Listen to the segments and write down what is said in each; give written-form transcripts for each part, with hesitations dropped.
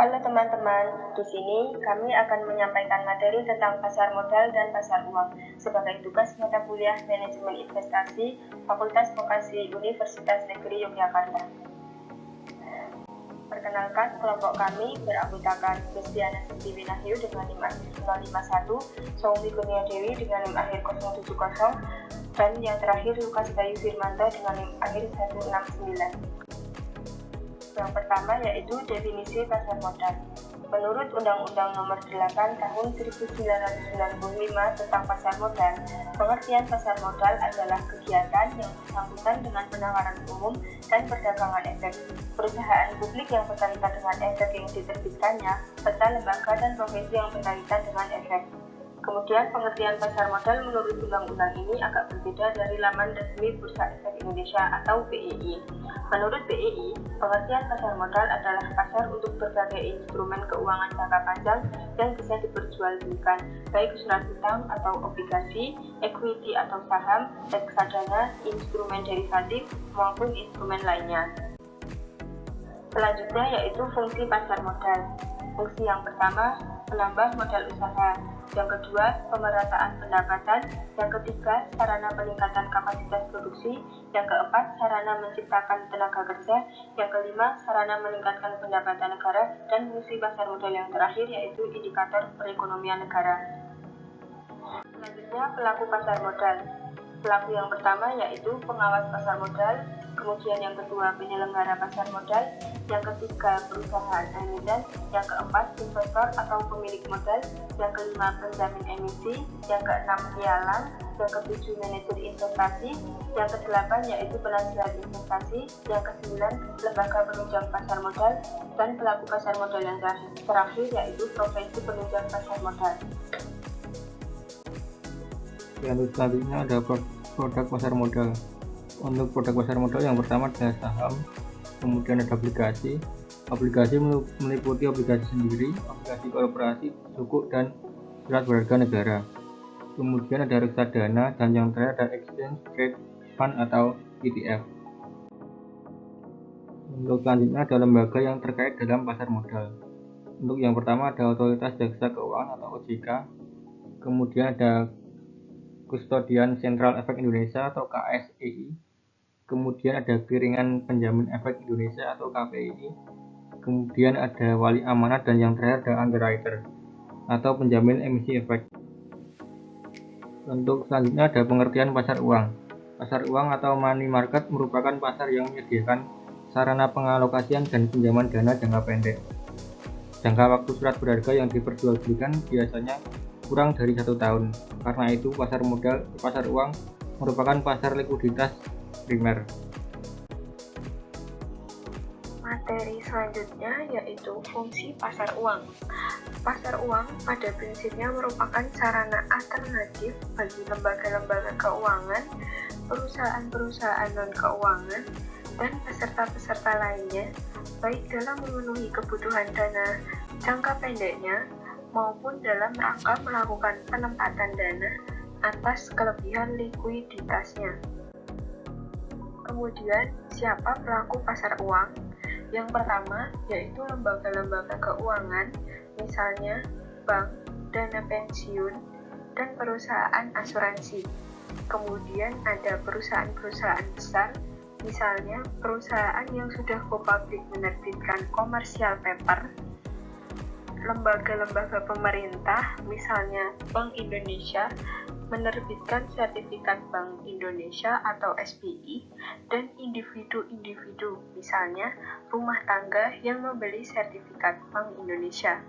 Halo teman-teman, di sini kami akan menyampaikan materi tentang pasar modal dan pasar uang sebagai tugas mata kuliah Manajemen Investasi Fakultas Vokasi Universitas Negeri Yogyakarta. Perkenalkan, kelompok kami beranggotakan Destiana Siti Wahyu dengan NIM akhir 051, Soumi Kurnia Dewi dengan NIM akhir 070, dan yang terakhir Lukas Bayu Firmanto dengan NIM akhir 169. Yang pertama yaitu definisi pasar modal. Menurut Undang-Undang Nomor 8 Tahun 1995 tentang pasar modal, pengertian pasar modal adalah kegiatan yang bersangkutan dengan penawaran umum dan perdagangan efek, perusahaan publik yang berkaitan dengan efek yang diterbitkannya, serta lembaga dan profesi yang berkaitan dengan efek. Kemudian pengertian pasar modal menurut undang-undang ini agak berbeda dari laman resmi Bursa Efek Indonesia atau BEI. Menurut BEI, pengertian pasar modal adalah pasar untuk berbagai instrumen keuangan jangka panjang yang bisa diperjualbelikan, baik surat utang atau obligasi, equity atau saham, reksadana, instrumen derivatif, maupun instrumen lainnya. Selanjutnya yaitu fungsi pasar modal. Fungsi yang pertama, menambah modal usaha. Yang kedua, pemerataan pendapatan. Yang ketiga, sarana peningkatan kapasitas produksi. Yang keempat, sarana menciptakan tenaga kerja. Yang kelima, sarana meningkatkan pendapatan negara. Dan fungsi pasar modal yang terakhir yaitu indikator perekonomian negara. Selanjutnya, pelaku pasar modal. Pelaku yang pertama yaitu pengawas pasar modal, kemudian yang kedua penyelenggara pasar modal, yang ketiga perusahaan emiten, yang keempat investor atau pemilik modal, yang kelima penjamin emisi, yang keenam pialang, yang ketujuh manajer investasi, yang kedelapan yaitu penasihat investasi, yang kesembilan lembaga penunjang pasar modal, dan pelaku pasar modal yang terakhir yaitu profesi penunjang pasar modal. Yang selanjutnya ada produk pasar modal. Untuk produk pasar modal yang pertama adalah saham, kemudian ada obligasi. Obligasi meliputi obligasi sendiri, obligasi korporasi, sukuk, dan surat berharga negara. Kemudian ada reksadana, dan yang terakhir ada exchange trade fund atau ETF. Untuk selanjutnya ada lembaga yang terkait dalam pasar modal. Untuk yang pertama ada Otoritas Jasa Keuangan atau OJK, kemudian ada Kustodian Sentral Efek Indonesia atau KSEI, kemudian ada Clearingan Penjamin Efek Indonesia atau KPI, kemudian ada Wali Amanat, dan yang terakhir ada Underwriter atau penjamin emisi efek. Untuk selanjutnya ada pengertian pasar uang. Pasar uang atau money market merupakan pasar yang menyediakan sarana pengalokasian dan pinjaman dana jangka pendek. Jangka waktu surat berharga yang diperjualbelikan biasanya kurang dari 1 tahun. Karena itu pasar uang merupakan pasar likuiditas primer. Materi selanjutnya yaitu fungsi pasar uang. Pasar uang pada prinsipnya merupakan sarana alternatif bagi lembaga-lembaga keuangan, perusahaan-perusahaan non-keuangan, dan peserta-peserta lainnya, baik dalam memenuhi kebutuhan dana jangka pendeknya maupun dalam rangka melakukan penempatan dana atas kelebihan likuiditasnya. Kemudian, siapa pelaku pasar uang? Yang pertama yaitu lembaga-lembaga keuangan, misalnya bank, dana pensiun, dan perusahaan asuransi. Kemudian ada perusahaan-perusahaan besar, misalnya perusahaan yang sudah go public menerbitkan commercial paper, lembaga-lembaga pemerintah, misalnya Bank Indonesia, menerbitkan sertifikat Bank Indonesia atau SBI, dan individu-individu, misalnya rumah tangga yang membeli sertifikat Bank Indonesia.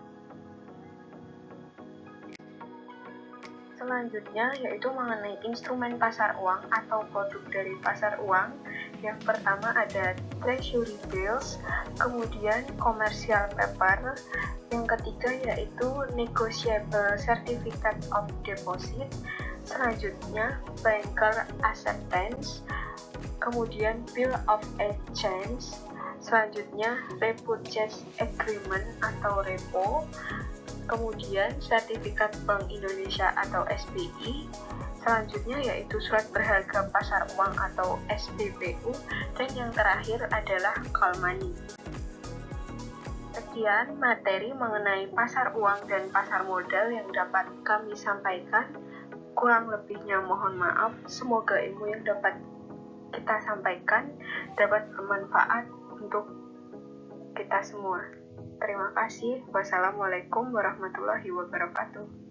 Selanjutnya yaitu mengenai instrumen pasar uang atau produk dari pasar uang. Yang pertama ada treasury bills, kemudian commercial paper, yang ketiga yaitu negotiable certificate of deposit, selanjutnya banker acceptance, kemudian bill of exchange, selanjutnya repurchase agreement atau repo, kemudian sertifikat Bank Indonesia atau SBI, selanjutnya yaitu surat berharga pasar uang atau SBPU, dan yang terakhir adalah call money. Sekian materi mengenai pasar uang dan pasar modal yang dapat kami sampaikan. Kurang lebihnya mohon maaf. Semoga ilmu yang dapat kita sampaikan dapat bermanfaat untuk kita semua. Terima kasih. Wassalamualaikum warahmatullahi wabarakatuh.